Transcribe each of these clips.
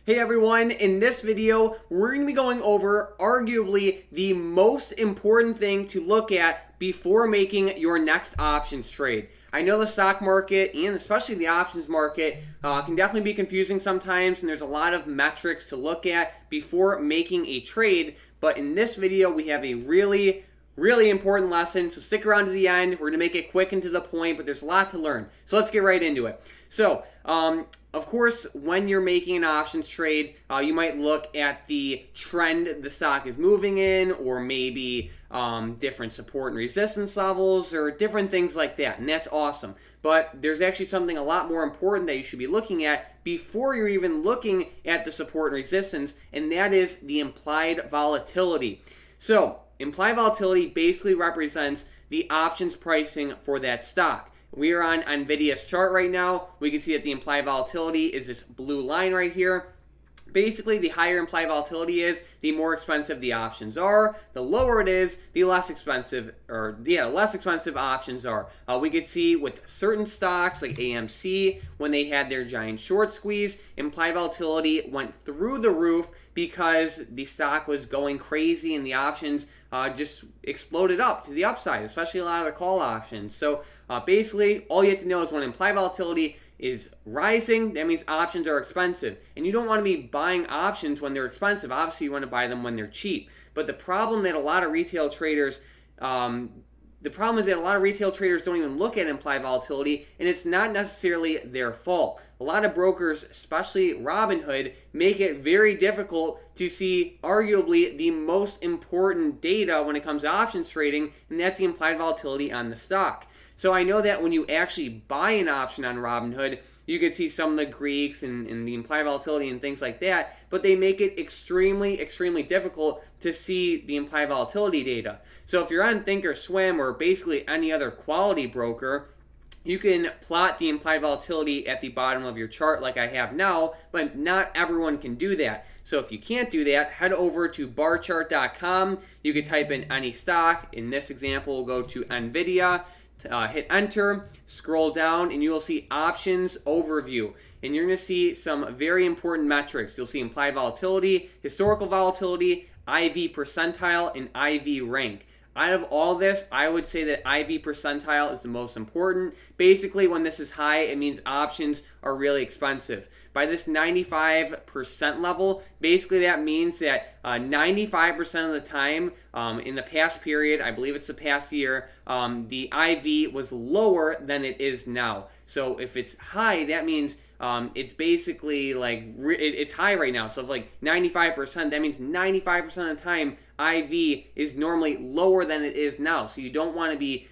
Hey everyone, in this video, we're going to be going over arguably the most important thing to look at before making your next options trade. I know the stock market and especially the options market can definitely be confusing sometimes, and there's a lot of metrics to look at before making a trade, but in this video we have a really important lesson, so stick around to the end. We're going to make it quick and to the point, but there's a lot to learn. So let's get right into it. So, of course, when you're making an options trade, you might look at the trend the stock is moving in, or maybe different support and resistance levels, or different things like that, and that's awesome. But there's actually something a lot more important that you should be looking at before you're even looking at the support and resistance, and that is the implied volatility. So, implied volatility basically represents the options pricing for that stock. We are on Nvidia's chart right now. We can see that the implied volatility is this blue line right here. Basically, the higher implied volatility is, the more expensive the options are. The lower it is, the less expensive options are. We could see with certain stocks like AMC, when they had their giant short squeeze, implied volatility went through the roof because the stock was going crazy and the options just exploded up to the upside, especially a lot of the call options. So basically, all you have to know is when implied volatility is rising, that means options are expensive. And you don't want to be buying options when they're expensive. Obviously, you want to buy them when they're cheap. But the problem that a lot of retail traders don't even look at implied volatility, and it's not necessarily their fault. A lot of brokers, especially Robinhood, make it very difficult to see arguably the most important data when it comes to options trading, and that's the implied volatility on the stock. So I know that when you actually buy an option on Robinhood, you can see some of the Greeks and the implied volatility and things like that, but they make it extremely difficult to see the implied volatility data. So if you're on Thinkorswim or basically any other quality broker, you can plot the implied volatility at the bottom of your chart like I have now, but not everyone can do that. So if you can't do that, head over to barchart.com. You can type in any stock. In this example, we'll go to Nvidia. Hit enter, scroll down, and you will see options overview. And you're going to see some very important metrics. You'll see implied volatility, historical volatility, IV percentile, and IV rank. Out of all this, I would say that IV percentile is the most important. Basically, when this is high, it means options are really expensive. By this 95% level, basically that means that 95% of the time in the past period, I believe it's the past year, the IV was lower than it is now. So if it's high, that means it's basically like it's high right now. So if like 95%, that means 95% of the time IV is normally lower than it is now. So you don't want to be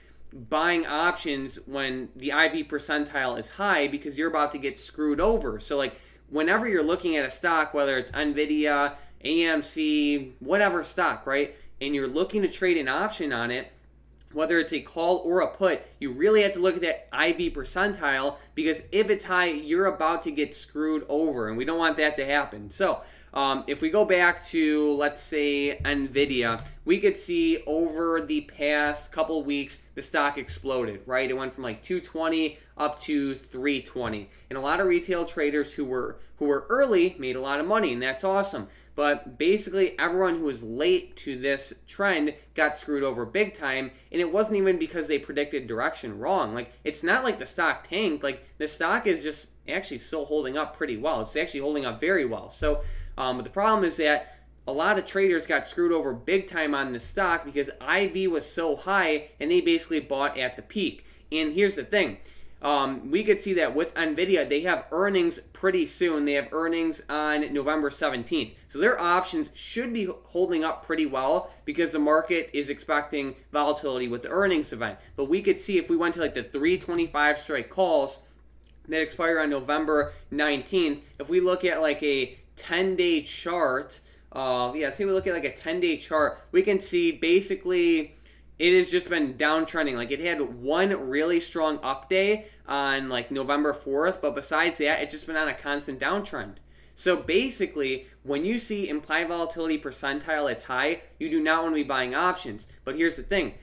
buying options when the IV percentile is high because you're about to get screwed over. So like whenever you're looking at a stock, whether it's Nvidia, AMC, whatever stock, right, and you're looking to trade an option on it, whether it's a call or a put, you really have to look at that IV percentile because if it's high, you're about to get screwed over, and we don't want that to happen. So if we go back to, let's say, Nvidia, we could see over the past couple of weeks, the stock exploded, right? It went from like 220 up to 320. And a lot of retail traders who were early made a lot of money, and that's awesome. But basically, everyone who was late to this trend got screwed over big time, and it wasn't even because they predicted direction wrong. Like, it's not like the stock tanked. Like, the stock is just actually still holding up pretty well. It's actually holding up very well. So, but the problem is that a lot of traders got screwed over big time on this stock because IV was so high, and they basically bought at the peak. And here's the thing. We could see that with Nvidia, they have earnings pretty soon. They have earnings on November 17th. So their options should be holding up pretty well because the market is expecting volatility with the earnings event. But we could see if we went to like the 325 strike calls that expire on November 19th, if we look at like a 10-day chart, let's say we look at like a 10-day chart, we can see basically it has just been downtrending. Like, it had one really strong up day on like November 4th, but besides that, it's just been on a constant downtrend. So basically, when you see implied volatility percentile that's high, you do not want to be buying options. But here's the thing.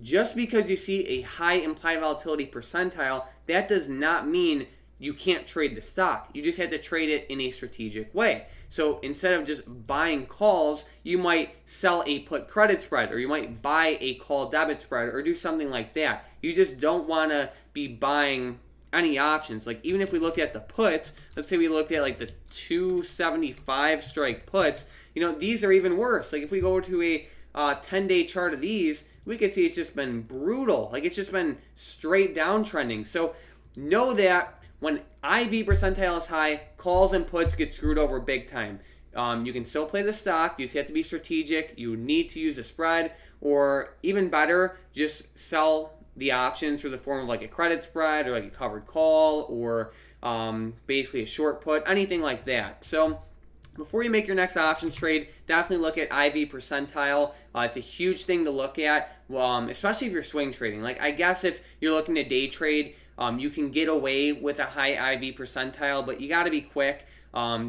Just because you see a high implied volatility percentile, that does not mean you can't trade the stock. You just have to trade it in a strategic way. So instead of just buying calls, you might sell a put credit spread, or you might buy a call debit spread, or do something like that. You just don't want to be buying any options. Like even if we looked at the puts, let's say we looked at like the 275 strike puts, these are even worse. Like if we go to a 10-day chart of these, we can see it's just been brutal. Like it's just been straight downtrending. So know that when IV percentile is high, calls and puts get screwed over big time. You can still play the stock. You just have to be strategic. You need to use a spread, or even better, just sell the options through the form of like a credit spread or like a covered call, or basically a short put, anything like that. So before you make your next options trade, definitely look at IV percentile. It's a huge thing to look at, especially if you're swing trading. Like I guess if you're looking to day trade, you can get away with a high IV percentile, but you got to be quick.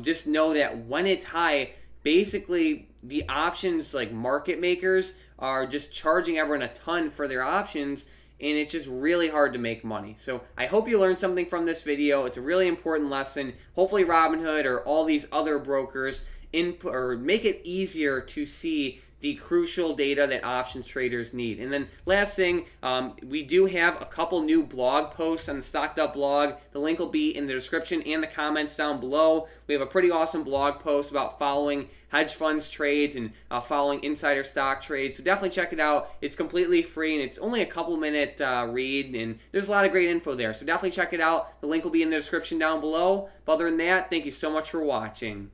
Just know that when it's high, basically the options like market makers are just charging everyone a ton for their options, and it's just really hard to make money. So I hope you learned something from this video. It's a really important lesson. Hopefully Robinhood or all these other brokers make it easier to see the crucial data that options traders need. And then last thing, we do have a couple new blog posts on the StockedUp blog. The link will be in the description and the comments down below. We have a pretty awesome blog post about following hedge funds trades and following insider stock trades. So definitely check it out. It's completely free and it's only a couple minute read, and there's a lot of great info there. So definitely check it out. The link will be in the description down below. But other than that, thank you so much for watching.